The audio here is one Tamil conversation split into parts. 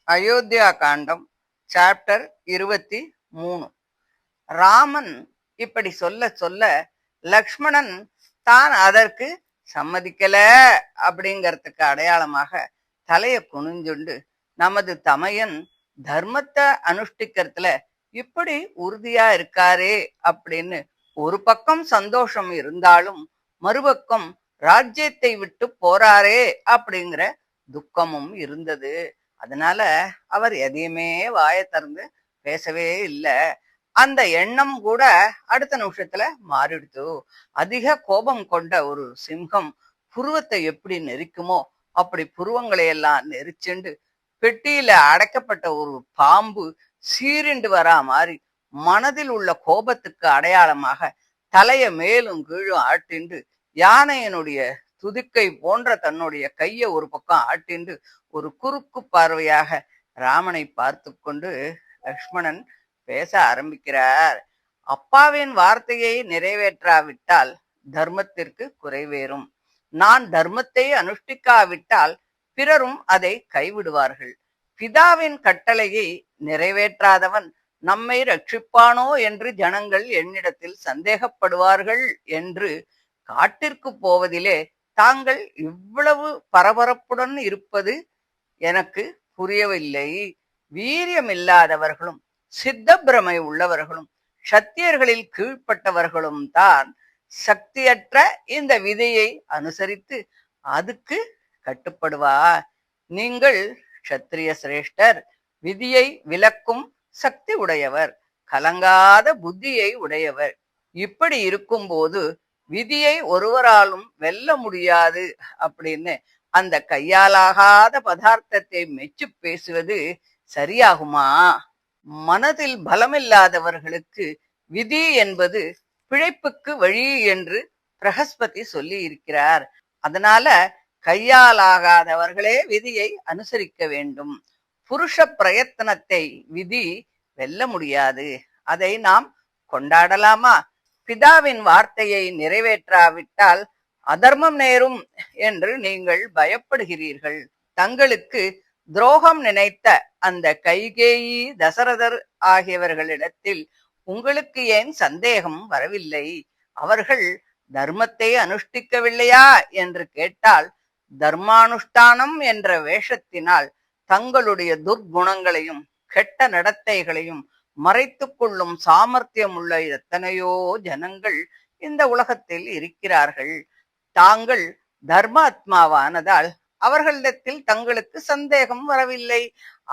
அயோத்தியா காண்டம் சாப்டர் 23. ராமன் இப்படி சொல்ல சொல்ல லக்ஷ்மணன் தான் அதற்கு சம்மதிக்கல அப்படிங்கறதுக்கு அடையாளமாக தலைய குனிஞ்சுண்டு நமது தமையன் தர்மத்தை அனுஷ்டிக்கிறதுல இப்படி உறுதியா இருக்காரே அப்படின்னு ஒரு பக்கம் சந்தோஷம் இருந்தாலும் மறுபக்கம் ராஜ்யத்தை விட்டு போறாரே அப்படிங்கிற துக்கமும் இருந்தது. அதனால அவர் எதையுமே வாயை திறந்து பேசவே இல்லை. அந்த எண்ணம் கூட அடுத்த நிமிஷத்துல மாறிடுத்து. அதிக கோபம் கொண்ட ஒரு சிங்கம் புருவத்தை எப்படி நெரிக்குமோ அப்படி புருவங்களை எல்லாம் நெரிச்சுண்டு பெட்டியில அடைக்கப்பட்ட ஒரு பாம்பு சீரிண்டு வரா மாதிரி மனதில் உள்ள கோபத்துக்கு அடையாளமாக தலைய மேலும் கீழும் ஆட்டிண்டு யானையினுடைய துதிக்கை போன்ற தன்னுடைய கைய ஒரு பக்கம் ஆட்டிண்டு ஒரு குறுக்கு பார்வையாக ராமனை பார்த்து கொண்டு லக்ஷ்மணன் பேச ஆரம்பிக்கிறார். அப்பாவின் வார்த்தையை நிறைவேற்றாவிட்டால் தர்மத்திற்கு குறைவேறும். நான் தர்மத்தை அனுஷ்டிக்காவிட்டால் பிறரும் அதை கைவிடுவார்கள். பிதாவின் கட்டளையை நிறைவேற்றாதவன் நம்மை ரட்சிப்பானோ என்று ஜனங்கள் என்னிடத்தில் சந்தேகப்படுவார்கள் என்று காட்டிற்கு போவதிலே தாங்கள் இவ்வளவு பரபரப்புடன் இருப்பது எனக்கு புரியவில்லை. வீரியமில்லாதவர்களும் சித்த பிரமை உள்ளவர்களும் சத்தியர்களில் கீழ்ப்பட்டவர்களும் தான் சக்தியற்ற இந்த விதியை அனுசரித்து அதுக்கு கட்டுப்படுவா. நீங்கள் க்ஷத்திரிய சிரேஷ்டர், விதியை விலக்கும் சக்தி உடையவர், கலங்காத புத்தியை உடையவர். இப்படி இருக்கும்போது விதியை ஒருவராலும் வெல்ல முடியாது அப்படின்னு அந்த கையாலாகாத பதார்த்தத்தை மெச்சு பேசுவது சரியாகுமா? மனதில் பலமில்லாதவர்களுக்கு விதி என்பது பிழைப்புக்கு வழி என்று பிரகஸ்பதி சொல்லி இருக்கிறார். அதனால கையாலாகாதவர்களே விதியை அனுசரிக்க வேண்டும். புருஷ பிரயத்தனத்தை விதி வெல்ல முடியாது. அதை நாம் கொண்டாடலாமா? பிதாவின் வார்த்தையை நிறைவேற்றாவிட்டால் அதர்மம் நேரும் என்று நீங்கள் பயப்படுகிறீர்கள். தங்களுக்கு துரோகம் நினைத்த அந்த கைகேயி, தசரதர் ஆகியவர்களிடத்தில் உங்களுக்கு ஏன் சந்தேகம் வரவில்லை? அவர்கள் தர்மத்தை அனுஷ்டிக்கவில்லையா என்று கேட்டால் தர்மானுஷ்டானம் என்ற வேஷத்தினால் தங்களுடைய துர்குணங்களையும் கெட்ட நடத்தைகளையும் மறைத்து கொள்ளும் சாமர்த்தியம் உள்ள எத்தனையோ ஜனங்கள் இந்த உலகத்தில் இருக்கிறார்கள். தாங்கள் தர்மாத்மாவானதால் அவர்களிடத்தில் தங்களுக்கு சந்தேகம் வரவில்லை.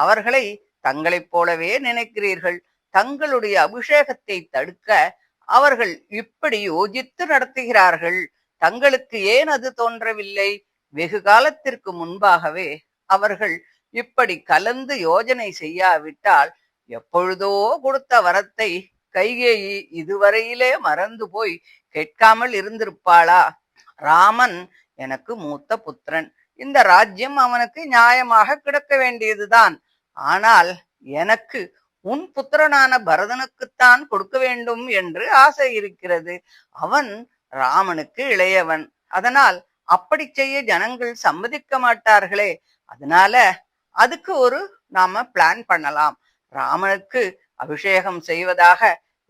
அவர்களை தங்களைப் போலவே நினைக்கிறீர்கள். தங்களுடைய அபிஷேகத்தை தடுக்க அவர்கள் இப்படி யோசித்து நடத்துகிறார்கள். தங்களுக்கு ஏன் அது தோன்றவில்லை? வெகு காலத்திற்கு முன்பாகவே அவர்கள் இப்படி கலந்து யோஜனை செய்யாவிட்டால் எப்பொழுதோ கொடுத்த வரத்தை கைகேயி இதுவரையிலே மறந்து போய் கேட்காமல் இருந்திருப்பாளா? ராமன் எனக்கு மூத்த புத்திரன். இந்த ராஜ்யம் அவனுக்கு நியாயமாக கிடக்க வேண்டியதுதான். ஆனால் எனக்கு உன் புத்திரனான பரதனுக்குத்தான் கொடுக்க வேண்டும் என்று ஆசை இருக்கிறது. அவன் ராமனுக்கு இளையவன். அதனால் அப்படி செய்ய ஜனங்கள் சம்மதிக்க மாட்டார்களே. அதனால அதுக்கு ஒரு நாம பிளான் பண்ணலாம். ராமனுக்கு அபிஷேகம் செய்வதாக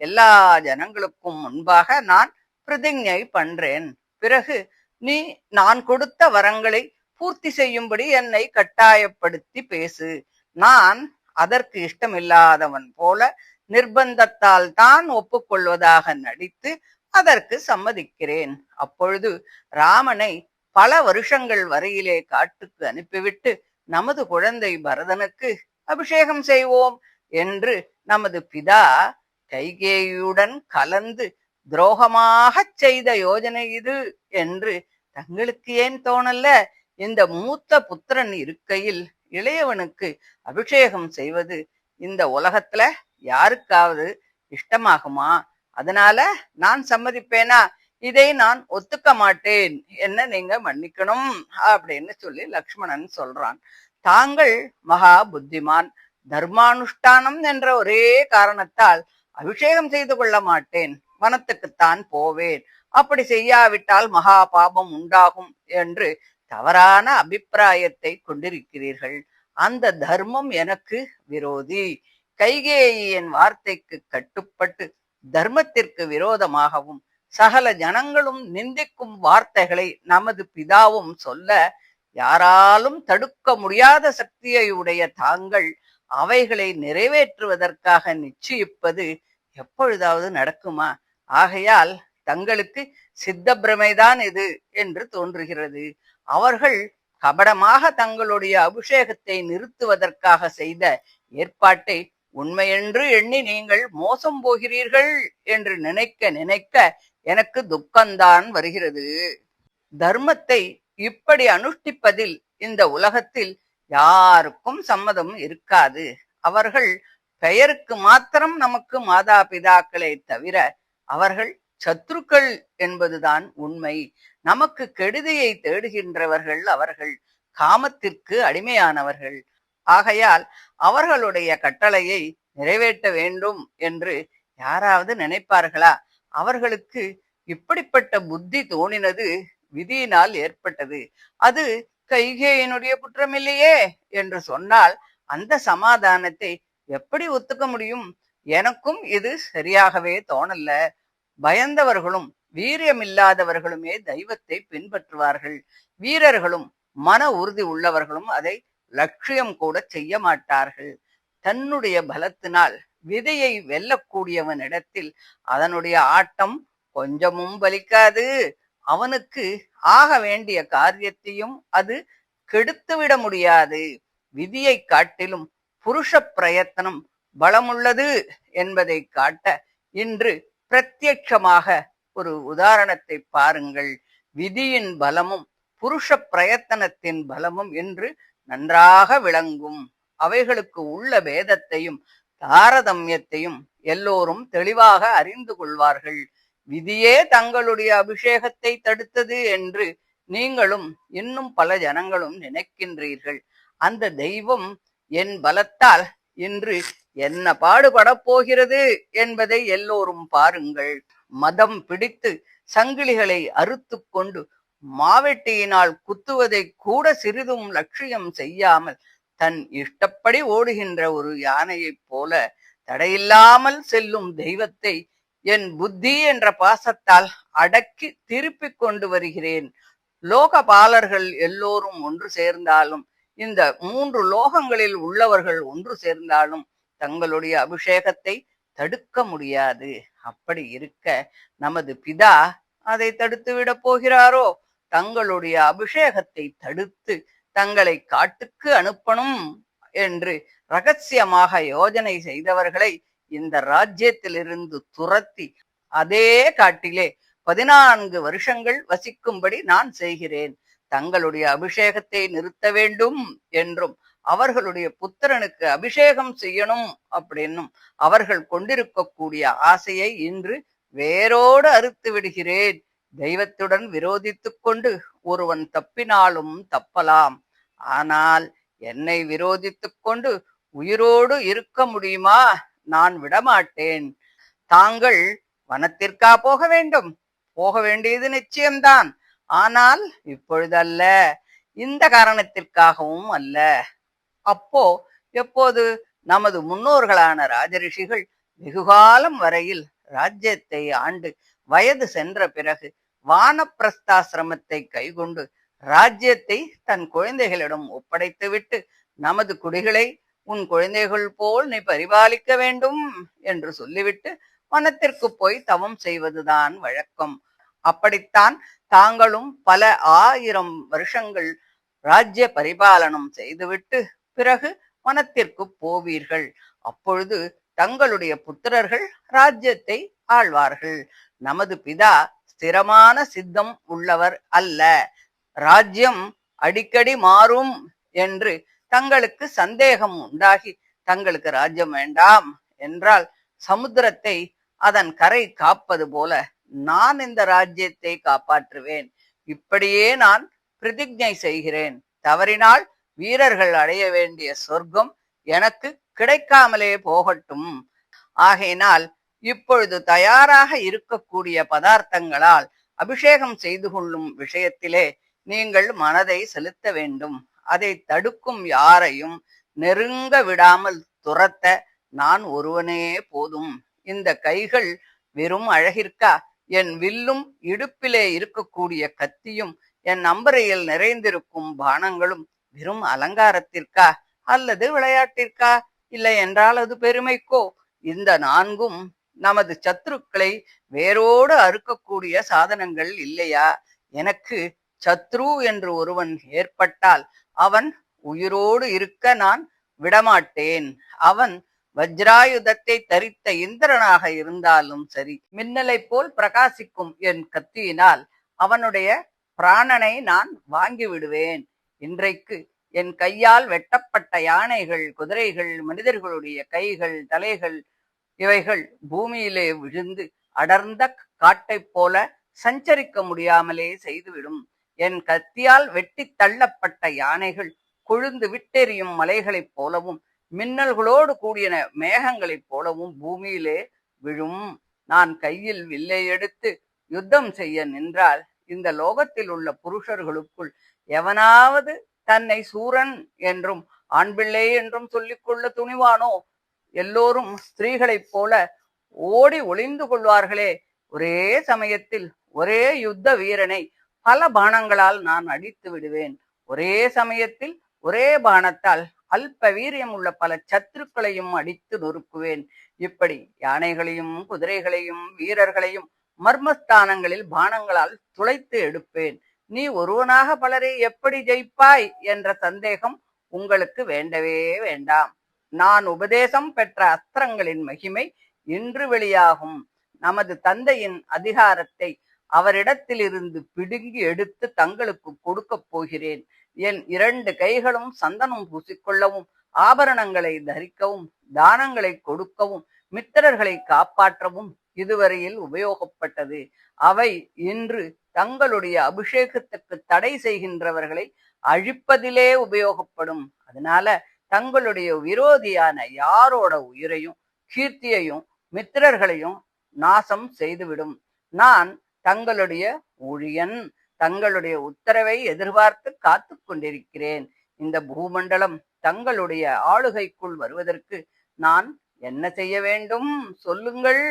எல்லா ஜனங்களுக்கும் முன்பாக நான் பிரதிஞ்ஞை பண்றேன். பிறகு நீ நான் கொடுத்த வரங்களை பூர்த்தி செய்யும்படி என்னை கட்டாயப்படுத்தி பேசு. நான் அதற்கு இஷ்டமில்லாதவன் போல நிர்பந்தத்தால் தான் ஒப்புக்கொள்வதாக நடித்து அதற்கு சம்மதிக்கிறேன். அப்பொழுது ராமனை பல வருஷங்கள் வரையிலே காட்டுக்கு அனுப்பிவிட்டு நமது குழந்தை பரதனுக்கு அபிஷேகம் செய்வோம் என்று நமது பிதா கைகேயுடன் கலந்து துரோகமாக செய்த யோஜனை இது என்று தங்களுக்கு ஏன் தோணல? இந்த மூத்த புத்திரன் இருக்கையில் இளையவனுக்கு அபிஷேகம் செய்வது இந்த உலகத்துல யாருக்காவது இஷ்டமாகுமா? அதனால நான் சம்மதிப்பேனா? இதை நான் ஒத்துக்க மாட்டேன், என்ன நீங்க மன்னிக்கணும் அப்படின்னு சொல்லி லக்ஷ்மணன் சொல்றான். தாங்கள் மகா புத்திமான். தர்மானுஷ்டானம் என்ற ஒரே காரணத்தால் அபிஷேகம் செய்து கொள்ள மாட்டேன், வனத்துக்குத்தான் போவேன், அப்படி செய்யாவிட்டால் மகா பாபம் உண்டாகும் என்று தவறான அபிப்பிராயத்தை கொண்டிருக்கிறீர்கள். அந்த தர்மம் எனக்கு விரோதி. கைகேயியின் வார்த்தைக்கு கட்டுப்பட்டு தர்மத்திற்கு விரோதமாகவும் சகல ஜனங்களும் நிந்திக்கும் வார்த்தைகளை நமது பிதாவும் சொல்ல யாராலும் தடுக்க முடியாத சக்தியை உடைய தாங்கள் அவைகளை நிறைவேற்றுவதற்காக நிச்சயிப்பது எப்பொழுதாவது நடக்குமா? ஆகையால் தங்களுக்கு சித்த பிரமைதான் இது என்று தோன்றுகிறது. அவர்கள் கபடமாக தங்களுடைய அபிஷேகத்தை நிறுத்துவதற்காக செய்த ஏற்பாட்டை உண்மையென்று எண்ணி நீங்கள் மோசம் போகிறீர்கள் என்று நினைக்க நினைக்க எனக்கு துக்கம்தான் வருகிறது. தர்மத்தை இப்படி அனுஷ்டிப்பதில் இந்த உலகத்தில் யாருக்கும் சம்மதம் இருக்காது. அவர்கள் பெயருக்கு மாத்திரம் நமக்கு மாதா பிதாக்களை தவிர அவர்கள் சத்ருக்கள் என்பதுதான் உண்மை. நமக்கு கெடுதியை தேடுகின்றவர்கள் அவர்கள், காமத்திற்கு அடிமையானவர்கள். ஆகையால் அவர்களுடைய கட்டளையை நிறைவேற்ற வேண்டும் என்று யாராவது நினைப்பார்களா? அவர்களுக்கு இப்படிப்பட்ட புத்தி தோணினது விதியினால் ஏற்பட்டது. அது கைகேயினுடைய குற்றமில்லையே என்று சொன்னால் அந்த சமாதானத்தை எப்படி ஒத்துக்க முடியும்? எனக்கும் இது சரியாகவே தோணல. பயந்தவர்களும் வீரியமில்லாதவர்களுமே தெய்வத்தை பின்பற்றுவார்கள். வீரர்களும் மன உறுதி உள்ளவர்களும் அதை லட்சியம் கூட செய்ய மாட்டார்கள். தன்னுடைய பலத்தினால் விதையை வெல்லக்கூடியவனிடத்தில் அதனுடைய ஆட்டம் கொஞ்சமும் பலிக்காது. அவனுக்கு ஆக வேண்டிய காரியத்தையும் அது கெடுத்துவிட முடியாது. விதியை காட்டிலும் புருஷ பிரயத்தனம் பலமுள்ளது என்பதை காட்ட இன்று பிரத்யட்சமாக ஒரு உதாரணத்தை பாருங்கள். விதியின் பலமும் புருஷ பிரயத்தனத்தின் பலமும் என்று நன்றாக விளங்கும். அவைகளுக்கு உள்ள பேதத்தையும் தாரதமியத்தையும் எல்லோரும் தெளிவாக அறிந்து கொள்வார்கள். விதியே தங்களுடைய அபிஷேகத்தை தடுத்தது என்று நீங்களும் இன்னும் பல ஜனங்களும் நினைக்கின்றீர்கள். அந்த தெய்வம் என் பலத்தால் இன்று என்ன பாடுபடப் போகிறது என்பதை எல்லோரும் பாருங்கள். மதம் பிடித்து சங்கிலிகளை அறுத்து கொண்டு மாவெட்டியினால் குத்துவதை கூட சிறிதும் லட்சியம் செய்யாமல் தன் இஷ்டப்படி ஓடுகின்ற ஒரு யானையைப் போல தடையில்லாமல் செல்லும் தெய்வத்தை என் புத்தி என்ற பாசத்தால் அடக்கி திருப்பிக் கொண்டு வருகிறேன். லோகபாலர்கள் எல்லோரும் ஒன்று சேர்ந்தாலும், இந்த 3 லோகங்களில் உள்ளவர்கள் ஒன்று சேர்ந்தாலும் தங்களுடைய அபிஷேகத்தை தடுக்க முடியாது. அப்படி இருக்க நமது பிதா அதை தடுத்து விட போகிறாரோ? தங்களுடைய அபிஷேகத்தை தடுத்து தங்களை காட்டுக்கு அனுப்பணும் என்று ரகசியமாக யோஜனை செய்தவர்களை இந்த ராஜ்யத்திலிருந்து துரத்தி அதே காட்டிலே 14 வருஷங்கள் வசிக்கும்படி நான் செய்கிறேன். தங்களுடைய அபிஷேகத்தை நிறுத்த வேண்டும் என்றும் அவர்களுடைய புத்திரனுக்கு அபிஷேகம் செய்யணும் அப்படின்னும் அவர்கள் கொண்டிருக்கக்கூடிய ஆசையை இன்று வேரோடு அறுத்து விடுகிறேன். தெய்வத்துடன் விரோதித்துக் கொண்டு ஒருவன் தப்பினாலும் தப்பலாம். ஆனால் என்னை விரோதித்துக் கொண்டு உயிரோடு இருக்க முடியுமா? நான் விடமாட்டேன். தாங்கள் வனத்திற்கா போக வேண்டும்? போக வேண்டியது நிச்சயம்தான். ஆனால் இப்பொழுதல்ல, இந்த காரணத்திற்காகவும் அல்ல. அப்போ எப்போது நமது முன்னோர்களான ராஜரிஷிகள் வெகுகாலம் வரையில் ராஜ்யத்தை ஆண்டு வயது சென்ற பிறகு வானப்பிரஸ்தாசிரமத்தை கைகொண்டு ராஜ்யத்தை தன் குழந்தைகளிடம் ஒப்படைத்துவிட்டு நமது குடிகளை உன் குழந்தைகள் போல் நீ பரிபாலிக்க வேண்டும் என்று சொல்லிவிட்டு வனத்திற்கு போய் தவம் செய்வதுதான் வழக்கம். அப்படித்தான் தாங்களும் பல 1000 வருஷங்கள் ராஜ்ய பரிபாலனம் செய்துவிட்டு பிறகு வனத்திற்கு போவீர்கள். அப்பொழுது தங்களுடைய புத்திரர்கள் ராஜ்யத்தை ஆழ்வார்கள். நமது பிதா ஸ்திரமான சித்தம் உள்ளவர் அல்ல. ராஜ்யம் அடிக்கடி மாறும் என்று தங்களுக்கு சந்தேகம் உண்டாகி தங்களுக்கு ராஜ்யம் வேண்டாம் என்றால் சமுத்திரத்தை அதன் கரை காப்பது போல நான் இந்த ராஜ்யத்தை காப்பாற்றுவேன். இப்படியே நான் பிரதிஜை செய்கிறேன். தவறினால் வீரர்கள் அடைய வேண்டிய சொர்க்கம் எனக்கு கிடைக்காமலே போகட்டும். ஆகையினால் இப்பொழுது தயாராக இருக்கக்கூடிய பதார்த்தங்களால் அபிஷேகம் செய்து கொள்ளும் விஷயத்திலே நீங்கள் மனதை செலுத்த வேண்டும். அதை தடுக்கும் யாரையும் நெருங்க விடாமல் துரத்த நான் ஒருவனே போதும். இந்த கைகள் வெறும் அழகிற்கா? என் வில்லும் இடுப்பிலே இருக்கக்கூடிய கத்தியும் என் அம்பரையில் நிறைந்திருக்கும் பானங்களும் வெறும் அலங்காரத்திற்கா அல்லது விளையாட்டிற்கா? இல்லை என்றால் அது பெருமைக்கோ? இந்த நான்கும் நமது சத்துருக்களை வேரோடு அறுக்கக்கூடிய சாதனங்கள் இல்லையா? எனக்கு சத்ரு என்று ஒருவன் ஏற்பட்டால் அவன் உயிரோடு இருக்க நான் விடமாட்டேன். அவன் வஜ்ராயுதத்தை தரித்த இந்திரனாக இருந்தாலும் சரி, மின்னலை போல் பிரகாசிக்கும் என் கத்தியினால் அவனுடைய பிராணனை நான் வாங்கி விடுவேன். இன்றைக்கு என் கையால் வெட்டப்பட்ட யானைகள், குதிரைகள், மனிதர்களுடைய கைகள், தலைகள் இவைகள் பூமியிலே விழுந்து அடர்ந்த காட்டைப் போல சஞ்சரிக்க முடியாமலே செய்துவிடும். என் கத்தியால் வெட்டி தள்ளப்பட்ட யானைகள் கொழுந்து விட்டெறியும் மலைகளைப் போலவும் மின்னல்களோடு கூடிய மேகங்களைப் போலவும் பூமியிலே விழும். நான் கையில் வில்லை எடுத்து யுத்தம் செய்ய நின்றால் இந்த லோகத்தில் உள்ள புருஷர்களுக்குள் எவனாவது தன்னை சூரன் என்றும் ஆண்பிள்ளை என்றும் சொல்லிக்கொள்ள துணிவானோ? எல்லோரும் ஸ்திரீகளைப் போல ஓடி ஒளிந்து கொள்வார்களே. ஒரே சமயத்தில் ஒரே யுத்த வீரனை பல பானங்களால் நான் அடித்து விடுவேன். ஒரே சமயத்தில் ஒரே பானத்தால் அல்ப வீரியம் உள்ள பல சத்துருக்களையும் அடித்து நொறுக்குவேன். இப்படி யானைகளையும் குதிரைகளையும் வீரர்களையும் மர்மஸ்தானங்களில் பானங்களால் துளைத்து எடுப்பேன். நீ ஒருவனாக பலரை எப்படி ஜெயிப்பாய் என்ற சந்தேகம் உங்களுக்கு வேண்டவே வேண்டாம். நான் உபதேசம் பெற்ற அஸ்திரங்களின் மகிமை இன்று வெளியாகும். நமது தந்தையின் அதிகாரத்தை அவரிடத்திலிருந்து பிடுங்கி எடுத்து தங்களுக்கு கொடுக்கப் போகிறேன். என் 2 கைகளும் சந்தனம் பூசிக்கொள்ளவும், ஆபரணங்களை தரிக்கவும், தானங்களை கொடுக்கவும், மித்திரர்களை காப்பாற்றவும் இதுவரையில் உபயோகப்பட்டது. அவை இன்று தங்களுடைய அபிஷேகத்துக்கு தடை செய்கின்றவர்களை அழிப்பதிலே உபயோகப்படும். அதனால தங்களுடைய விரோதியான யாரோட உயிரையும் கீர்த்தியையும் மித்திரர்களையும் நாசம் செய்துவிடும். நான் தங்களுடைய ஊழியன். தங்களுடைய உத்தரவை எதிர்பார்த்து காத்து கொண்டிருக்கிறேன். இந்த பூமண்டலம் தங்களுடைய ஆளுகைக்குள் வருவதற்கு நான் என்ன செய்ய வேண்டும் சொல்லுங்கள்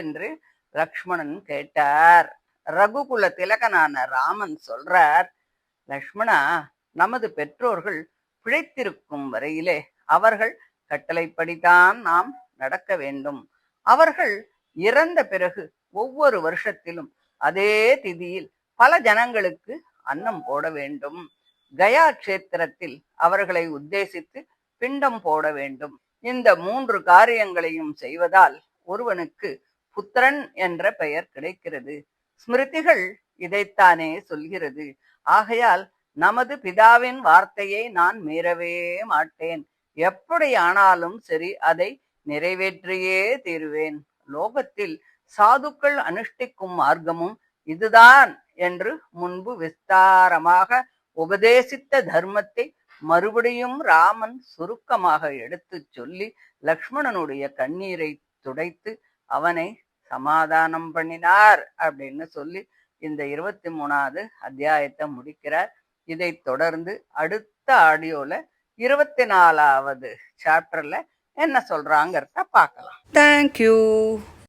என்று லக்ஷ்மணன் கேட்டார். ரகுகுல திலகனான ராமன் சொல்றார், லக்ஷ்மணா, நமது பெற்றோர்கள் பிழைத்திருக்கும் வரையிலே அவர்கள் கட்டளைப்படித்தான் நாம் நடக்க வேண்டும். அவர்கள் இறந்த பிறகு ஒவ்வொரு வருஷத்திலும் அதே திதியில் பல ஜனங்களுக்கு அன்னம் போட வேண்டும். கயா கஷேத்திரத்தில் அவர்களை உத்தேசித்து பிண்டம் போட வேண்டும். இந்த 3 காரியங்களையும் செய்வதால் ஒருவனுக்கு புத்திரன் என்ற பெயர் கிடைக்கிறது. ஸ்மிருதிகள் இதைத்தானே சொல்கிறது. ஆகையால் நமது பிதாவின் வார்த்தையை நான் மீறவே மாட்டேன். எப்படி ஆனாலும் சரி, அதை நிறைவேற்றியே தீருவேன். லோகத்தில் சாதுக்கள் அனுஷ்டிக்கும் மார்க்கமும் இதுதான் என்று முன்பு விஸ்தாரமாக உபதேசித்த தர்மத்தை மறுபடியும் ராமன் சுருக்கமாக எடுத்து சொல்லி லக்ஷ்மணனுடைய கண்ணீரை துடைத்து அவனை சமாதானம் பண்ணினார் அப்படின்னு சொல்லி இந்த 23வது அத்தியாயத்தை முடிக்கிறார். இதை தொடர்ந்து அடுத்த ஆடியோல 24வது சாப்டர்ல என்ன சொல்றாங்கிறத பார்க்கலாம். தேங்க்யூ.